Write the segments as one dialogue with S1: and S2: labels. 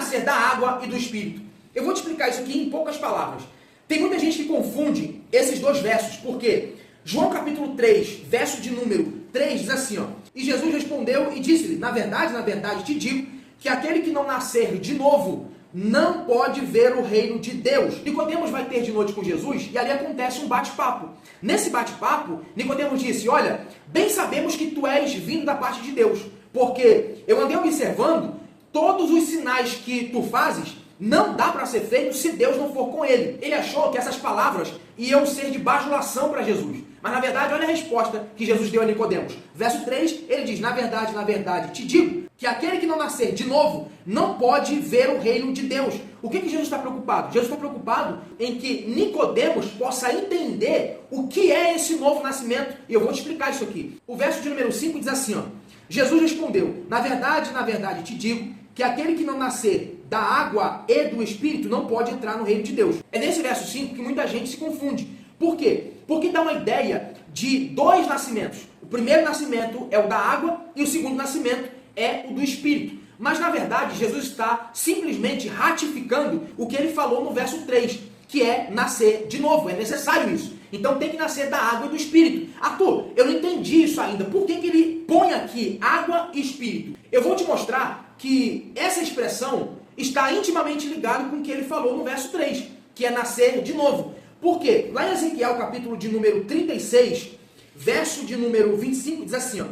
S1: nascer da água e do Espírito? Eu vou te explicar isso aqui em poucas palavras. Tem muita gente que confunde esses dois versos, porque João capítulo 3, verso de número 3, diz assim, ó, e Jesus respondeu e disse-lhe, na verdade te digo, que aquele que não nascer de novo não pode ver o reino de Deus. Nicodemos vai ter de noite com Jesus e ali acontece um bate-papo. Nesse bate-papo, Nicodemos disse, olha, bem sabemos que tu és vindo da parte de Deus, porque eu andei observando todos os sinais que tu fazes, não dá para ser feito se Deus não for com ele. Ele achou que essas palavras iam ser de bajulação para Jesus. Mas na verdade, olha a resposta que Jesus deu a Nicodemos. Verso 3, ele diz, na verdade, te digo, que aquele que não nascer de novo não pode ver o reino de Deus. O que Jesus está preocupado? Jesus está preocupado em que Nicodemos possa entender o que é esse novo nascimento. E eu vou te explicar isso aqui. O verso de número 5 diz assim, ó, Jesus respondeu, na verdade, te digo, que aquele que não nascer da água e do Espírito não pode entrar no reino de Deus. É nesse verso 5 que muita gente se confunde. Por quê? Porque dá uma ideia de dois nascimentos. O primeiro nascimento é o da água e o segundo nascimento é o do Espírito. Mas na verdade Jesus está simplesmente ratificando o que ele falou no verso 3, que é nascer de novo. É necessário isso. Então tem que nascer da água e do Espírito. Arthur, eu não entendi isso ainda. Por que ele põe aqui água e Espírito? Eu vou te mostrar que essa expressão está intimamente ligada com o que ele falou no verso 3, que é nascer de novo. Por quê? Lá em Ezequiel, capítulo de número 36, verso de número 25, diz assim, ó,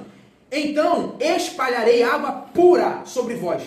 S1: então espalharei água pura sobre vós,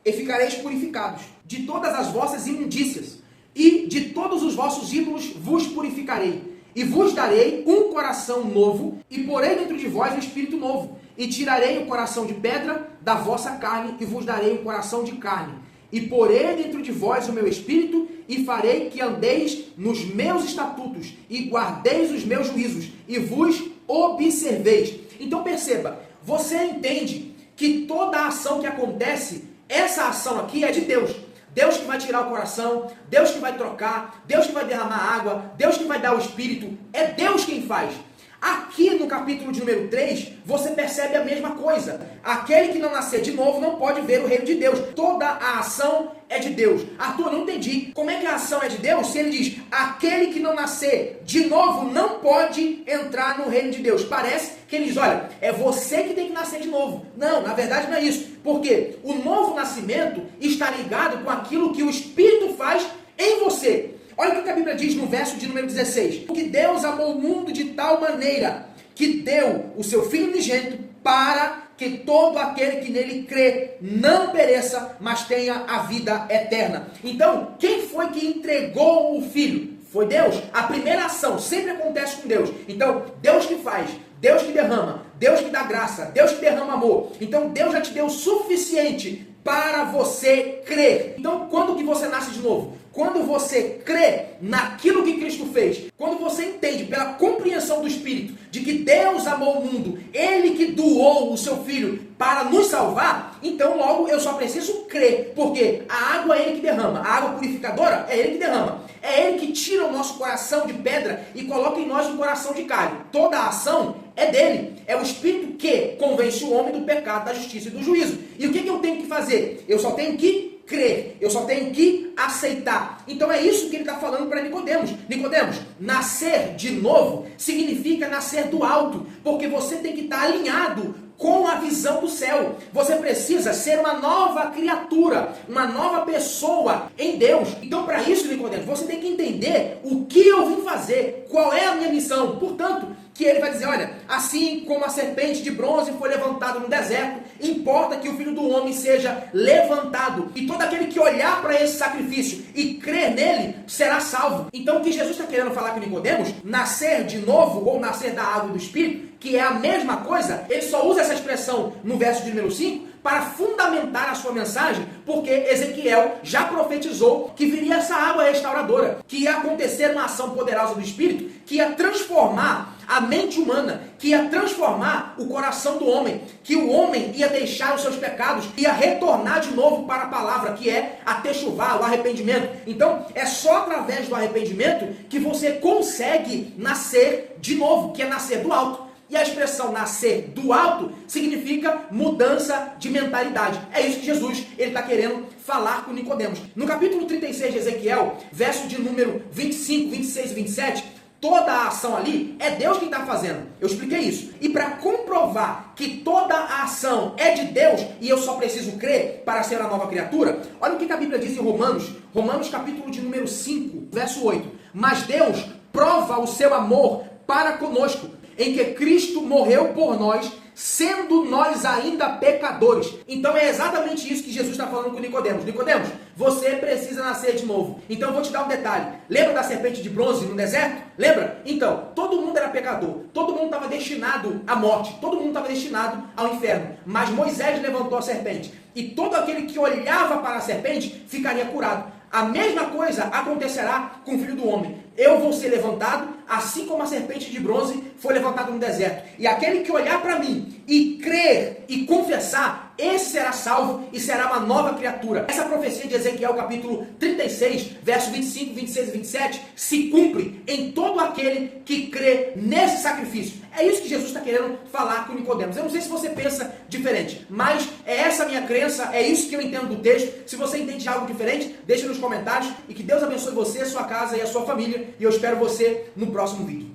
S1: e ficareis purificados de todas as vossas imundícias, e de todos os vossos ídolos vos purificarei, e vos darei um coração novo, e porei dentro de vós um espírito novo, e tirarei o coração de pedra da vossa carne, e vos darei um coração de carne, e porei dentro de vós o meu espírito, e farei que andeis nos meus estatutos, e guardeis os meus juízos, e vos observeis. Então perceba, você entende que toda a ação que acontece, essa ação aqui é de Deus. Deus que vai tirar o coração, Deus que vai trocar, Deus que vai derramar água, Deus que vai dar o Espírito, é Deus quem faz. Aqui no capítulo de número 3, você percebe a mesma coisa. Aquele que não nascer de novo não pode ver o reino de Deus. Toda a ação é de Deus. Arthur, eu não entendi. Como é que a ação é de Deus se ele diz, aquele que não nascer de novo não pode entrar no reino de Deus? Parece que ele diz, olha, é você que tem que nascer de novo. Não, na verdade não é isso. Porque o novo nascimento está ligado com aquilo que o Espírito faz em você. Olha o que a Bíblia diz no verso de número 16. Porque Deus amou o mundo de tal maneira que deu o seu Filho unigênito para que todo aquele que nele crê não pereça, mas tenha a vida eterna. Então, quem foi que entregou o Filho? Foi Deus. A primeira ação sempre acontece com Deus. Então, Deus que faz, Deus que derrama, Deus que dá graça, Deus que derrama amor. Então, Deus já te deu o suficiente para você crer. Então, quando que você nasce de novo? Quando você crê naquilo que Cristo fez, quando você entende pela compreensão do Espírito de que Deus amou o mundo, Ele que doou o seu Filho para nos salvar, então logo eu só preciso crer, porque a água é Ele que derrama, a água purificadora é Ele que derrama, é Ele que tira o nosso coração de pedra e coloca em nós um coração de carne. Toda a ação é dele, é o Espírito que convence o homem do pecado, da justiça e do juízo. E o que eu tenho que fazer? Eu só tenho que crer, eu só tenho que aceitar. Então é isso que ele está falando para Nicodemos. Nicodemos, nascer de novo significa nascer do alto, porque você tem que estar alinhado com a visão do céu. Você precisa ser uma nova criatura, uma nova pessoa em Deus. Então para isso, Nicodemos, você tem que entender o que eu vim fazer, qual é a minha missão. Portanto, que ele vai dizer, olha, assim como a serpente de bronze foi levantada no deserto, importa que o Filho do Homem seja levantado, e todo aquele que olhar para esse sacrifício e crer nele, será salvo. Então o que Jesus está querendo falar com Nicodemos, nascer de novo, ou nascer da água e do Espírito, que é a mesma coisa, ele só usa essa expressão no verso de número 5, para fundamentar a sua mensagem, porque Ezequiel já profetizou que viria essa água restauradora, que ia acontecer uma ação poderosa do Espírito, que ia transformar a mente humana, que ia transformar o coração do homem, que o homem ia deixar os seus pecados, ia retornar de novo para a palavra, que é a techuvá, o arrependimento. Então, é só através do arrependimento que você consegue nascer de novo, que é nascer do alto. E a expressão nascer do alto significa mudança de mentalidade. É isso que Jesus está querendo falar com Nicodemos. No capítulo 36 de Ezequiel, verso de número 25, 26 e 27, toda a ação ali é Deus quem está fazendo. Eu expliquei isso. E para comprovar que toda a ação é de Deus e eu só preciso crer para ser uma nova criatura, olha o que a Bíblia diz em Romanos capítulo de número 5, verso 8. Mas Deus prova o seu amor para conosco, em que Cristo morreu por nós, sendo nós ainda pecadores. Então é exatamente isso que Jesus está falando com Nicodemos. Nicodemos, você precisa nascer de novo. Então eu vou te dar um detalhe. Lembra da serpente de bronze no deserto? Lembra? Então, todo mundo era pecador. Todo mundo estava destinado à morte. Todo mundo estava destinado ao inferno. Mas Moisés levantou a serpente. E todo aquele que olhava para a serpente ficaria curado. A mesma coisa acontecerá com o Filho do Homem. Eu vou ser levantado, assim como a serpente de bronze foi levantada no deserto. E aquele que olhar para mim e crer e confessar, esse será salvo e será uma nova criatura. Essa profecia de Ezequiel capítulo 36, verso 25, 26 e 27, se cumpre em todo aquele que crê nesse sacrifício. É isso que Jesus está querendo falar com Nicodemos. Eu não sei se você pensa diferente, mas é essa a minha crença, é isso que eu entendo do texto. Se você entende algo diferente, deixa nos comentários e que Deus abençoe você, a sua casa e a sua família. E eu espero você no próximo vídeo.